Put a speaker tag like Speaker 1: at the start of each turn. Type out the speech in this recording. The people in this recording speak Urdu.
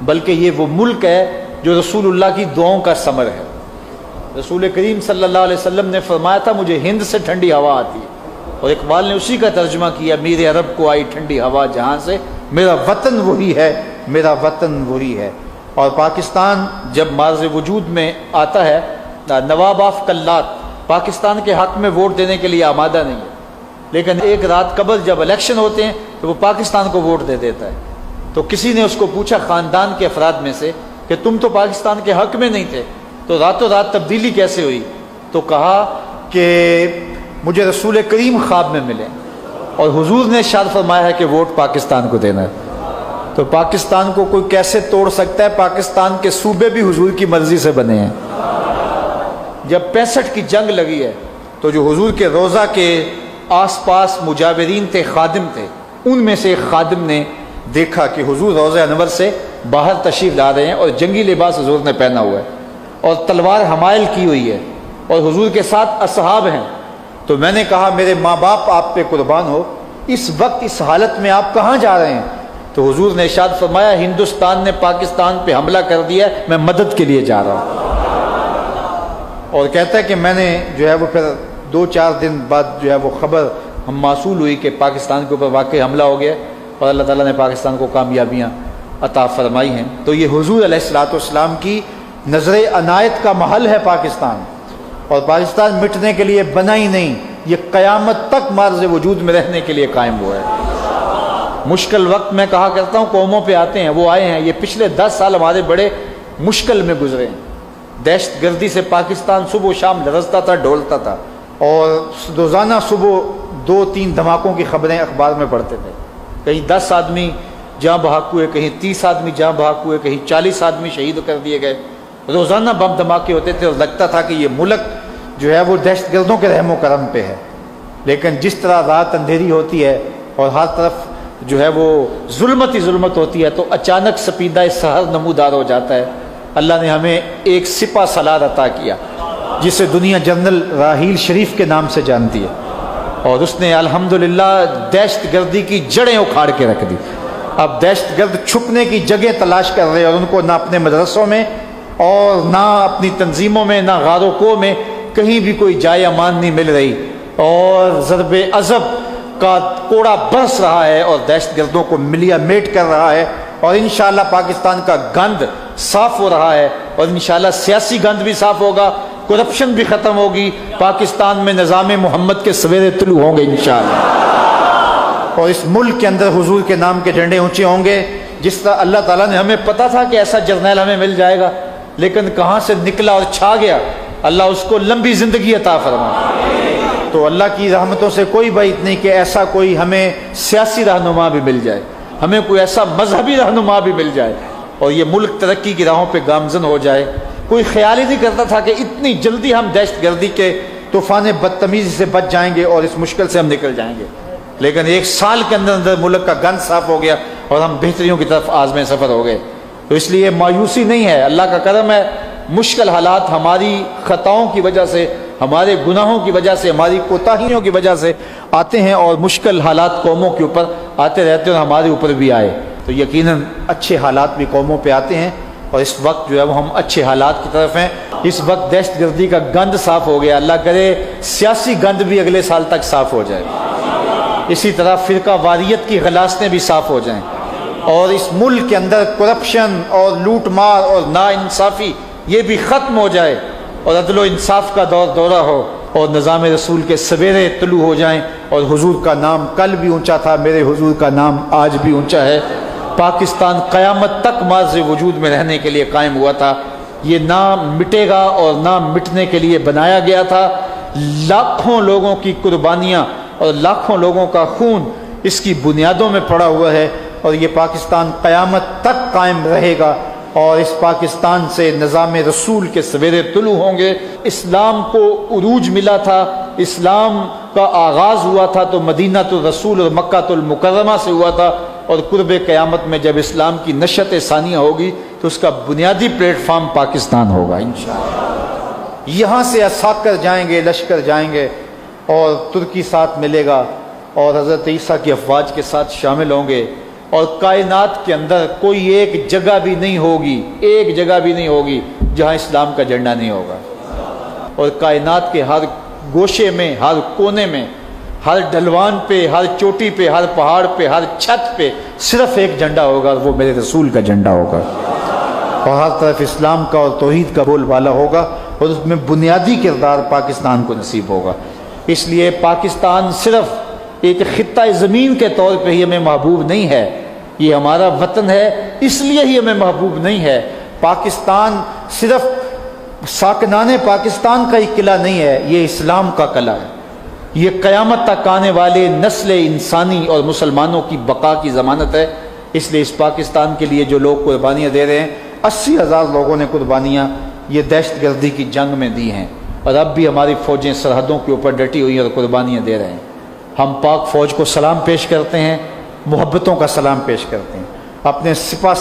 Speaker 1: بلکہ یہ وہ ملک ہے جو رسول اللہ کی دعاؤں کا ثمر ہے۔ رسول کریم صلی اللہ علیہ وسلم نے فرمایا تھا مجھے ہند سے ٹھنڈی ہوا آتی ہے، اور اقبال نے اسی کا ترجمہ کیا، میرے عرب کو آئی ٹھنڈی ہوا جہاں سے، میرا وطن وہی ہے، میرا وطن وہی ہے۔ اور پاکستان جب معرض وجود میں آتا ہے، نواب آف کلات پاکستان کے حق میں ووٹ دینے کے لیے آمادہ نہیں ہے، لیکن ایک رات قبل جب الیکشن ہوتے ہیں تو وہ پاکستان کو ووٹ دے دیتا ہے۔ تو کسی نے اس کو پوچھا خاندان کے افراد میں سے کہ تم تو پاکستان کے حق میں نہیں تھے، تو راتوں رات تبدیلی کیسے ہوئی؟ تو کہا کہ مجھے رسول کریم خواب میں ملے اور حضور نے ارشاد فرمایا ہے کہ ووٹ پاکستان کو دینا ہے۔ تو پاکستان کو کوئی کیسے توڑ سکتا ہے؟ پاکستان کے صوبے بھی حضور کی مرضی سے بنے ہیں۔ جب 65 کی جنگ لگی ہے تو جو حضور کے روضہ کے آس پاس مجاورین تھے، خادم تھے، ان میں سے ایک خادم نے دیکھا کہ حضور روضہ انور سے باہر تشریف لا رہے ہیں اور جنگی لباس حضور نے پہنا ہوا ہے اور تلوار حمائل کی ہوئی ہے اور حضور کے ساتھ اصحاب ہیں۔ تو میں نے کہا میرے ماں باپ آپ پہ قربان ہو، اس وقت اس حالت میں آپ کہاں جا رہے ہیں؟ تو حضور نے ارشاد فرمایا ہندوستان نے پاکستان پہ حملہ کر دیا ہے، میں مدد کے لیے جا رہا ہوں۔ اور کہتا ہے کہ میں نے جو ہے وہ پھر 2-4 دن بعد جو ہے وہ خبر ہم موصول ہوئی کہ پاکستان کے اوپر واقعی حملہ ہو گیا اور اللہ تعالیٰ نے پاکستان کو کامیابیاں عطا فرمائی ہیں۔ تو یہ حضور علیہ السلام کی نظر عنایت کا محل ہے پاکستان، اور پاکستان مٹنے کے لیے بنا ہی نہیں، یہ قیامت تک معرض وجود میں رہنے کے لیے قائم ہوا ہے۔ مشکل وقت میں کہا کرتا ہوں قوموں پہ آتے ہیں، وہ آئے ہیں، یہ پچھلے 10 سال ہمارے بڑے مشکل میں گزرے ہیں۔ دہشت گردی سے پاکستان صبح و شام لرزتا تھا، ڈھولتا تھا، اور روزانہ صبح 2-3 دھماکوں کی خبریں اخبار میں پڑھتے تھے۔ کہیں 10 آدمی جاں بحق ہوئے، کہیں 30 آدمی جاں بحق ہوئے، کہیں 40 آدمی شہید کر دیے گئے۔ روزانہ بم دھماکے ہوتے تھے اور لگتا تھا کہ یہ ملک جو ہے وہ دہشت گردوں کے رحم و کرم پہ ہے۔ لیکن جس طرح رات اندھیری ہوتی ہے اور ہر طرف جو ہے وہ ظلمت ہی ظلمت ہوتی ہے، تو اچانک سپیدہ سحر نمودار ہو جاتا ہے۔ اللہ نے ہمیں ایک سپہ سالار عطا کیا جسے دنیا جنرل راحیل شریف کے نام سے جانتی ہے، اور اس نے الحمدللہ دہشت گردی کی جڑیں اکھاڑ کے رکھ دی۔ اب دہشت گرد چھپنے کی جگہ تلاش کر رہے ہیں، اور ان کو نہ اپنے مدرسوں میں اور نہ اپنی تنظیموں میں، نہ غار و کو میں کہیں بھی کوئی جائے امان نہیں مل رہی، اور ضرب عذب کا کوڑا برس رہا ہے اور دہشت گردوں کو ملیا میٹ کر رہا ہے، اور انشاءاللہ پاکستان کا گند صاف ہو رہا ہے، اور انشاءاللہ سیاسی گند بھی صاف ہوگا، کرپشن بھی ختم ہوگی، پاکستان میں نظام محمد کے سویرے طلوع ہوں گے انشاءاللہ، اور اس ملک کے اندر حضور کے نام کے جھنڈے اونچے ہوں گے۔ جس طرح اللہ تعالیٰ نے ہمیں پتا تھا کہ ایسا جرنیل ہمیں مل جائے گا، لیکن کہاں سے نکلا اور چھا گیا، اللہ اس کو لمبی زندگی عطا فرمائے۔ تو اللہ کی رحمتوں سے کوئی بعید نہیں کہ ایسا کوئی ہمیں سیاسی رہنما بھی مل جائے، ہمیں کوئی ایسا مذہبی رہنما بھی مل جائے، اور یہ ملک ترقی کی راہوں پہ گامزن ہو جائے۔ کوئی خیال ہی نہیں کرتا تھا کہ اتنی جلدی ہم دہشت گردی کے طوفان بدتمیزی سے بچ جائیں گے اور اس مشکل سے ہم نکل جائیں گے، لیکن 1 سال کے اندر اندر ملک کا گند صاف ہو گیا اور ہم بہتریوں کی طرف آزمیں سفر ہو گئے۔ تو اس لیے مایوسی نہیں ہے، اللہ کا کرم ہے۔ مشکل حالات ہماری خطاؤں کی وجہ سے، ہمارے گناہوں کی وجہ سے، ہماری کوتاہیوں کی وجہ سے آتے ہیں، اور مشکل حالات قوموں کے اوپر آتے رہتے ہیں، اور ہمارے اوپر بھی آئے تو یقیناً اچھے حالات بھی قوموں پہ آتے ہیں، اور اس وقت جو ہے وہ ہم اچھے حالات کی طرف ہیں۔ اس وقت دہشت گردی کا گند صاف ہو گیا، اللہ کرے سیاسی گند بھی اگلے سال تک صاف ہو جائے، اسی طرح فرقہ واریت کی غلاستیں بھی صاف ہو جائیں، اور اس ملک کے اندر کرپشن اور لوٹ مار اور ناانصافی یہ بھی ختم ہو جائے، اور عدل و انصاف کا دورہ ہو، اور نظام رسول کے سویرے طلوع ہو جائیں، اور حضور کا نام کل بھی اونچا تھا، میرے حضور کا نام آج بھی اونچا ہے۔ پاکستان قیامت تک معرض وجود میں رہنے کے لیے قائم ہوا تھا، یہ نہ مٹے گا اور نہ مٹنے کے لیے بنایا گیا تھا۔ لاکھوں لوگوں کی قربانیاں اور لاکھوں لوگوں کا خون اس کی بنیادوں میں پڑا ہوا ہے، اور یہ پاکستان قیامت تک قائم رہے گا، اور اس پاکستان سے نظام رسول کے سویرے طلوع ہوں گے۔ اسلام کو عروج ملا تھا، اسلام کا آغاز ہوا تھا تو مدینہ الرسول اور مکہ المکرمہ سے ہوا تھا، اور قرب قیامت میں جب اسلام کی نشأت ثانیہ ہوگی تو اس کا بنیادی پلیٹ فارم پاکستان ہوگا انشاءاللہ۔ یہاں سے عساکر جائیں گے، لشکر جائیں گے، اور ترکی ساتھ ملے گا، اور حضرت عیسیٰ کی افواج کے ساتھ شامل ہوں گے، اور کائنات کے اندر کوئی ایک جگہ بھی نہیں ہوگی، ایک جگہ بھی نہیں ہوگی جہاں اسلام کا جھنڈا نہیں ہوگا، اور کائنات کے ہر گوشے میں، ہر کونے میں، ہر ڈھلوان پہ، ہر چوٹی پہ، ہر پہاڑ پہ، ہر چھت پہ صرف ایک جھنڈا ہوگا، اور وہ میرے رسول کا جھنڈا ہوگا، اور ہر طرف اسلام کا اور توحید کا بول بالا ہوگا، اور اس میں بنیادی کردار پاکستان کو نصیب ہوگا۔ اس لیے پاکستان صرف ایک خطہ زمین کے طور پہ ہی ہمیں محبوب نہیں ہے، یہ ہمارا وطن ہے اس لیے ہی ہمیں محبوب نہیں ہے۔ پاکستان صرف ساکنان پاکستان کا ہی قلعہ نہیں ہے، یہ اسلام کا قلعہ ہے، یہ قیامت تک آنے والے نسل انسانی اور مسلمانوں کی بقا کی ضمانت ہے۔ اس لیے اس پاکستان کے لیے جو لوگ قربانیاں دے رہے ہیں، 80,000 لوگوں نے قربانیاں یہ دہشت گردی کی جنگ میں دی ہیں، اور اب بھی ہماری فوجیں سرحدوں کے اوپر ڈٹی ہوئی ہیں اور قربانیاں دے رہے ہیں۔ ہم پاک فوج کو سلام پیش کرتے ہیں، محبتوں کا سلام پیش کرتے ہیں، اپنے سپاہ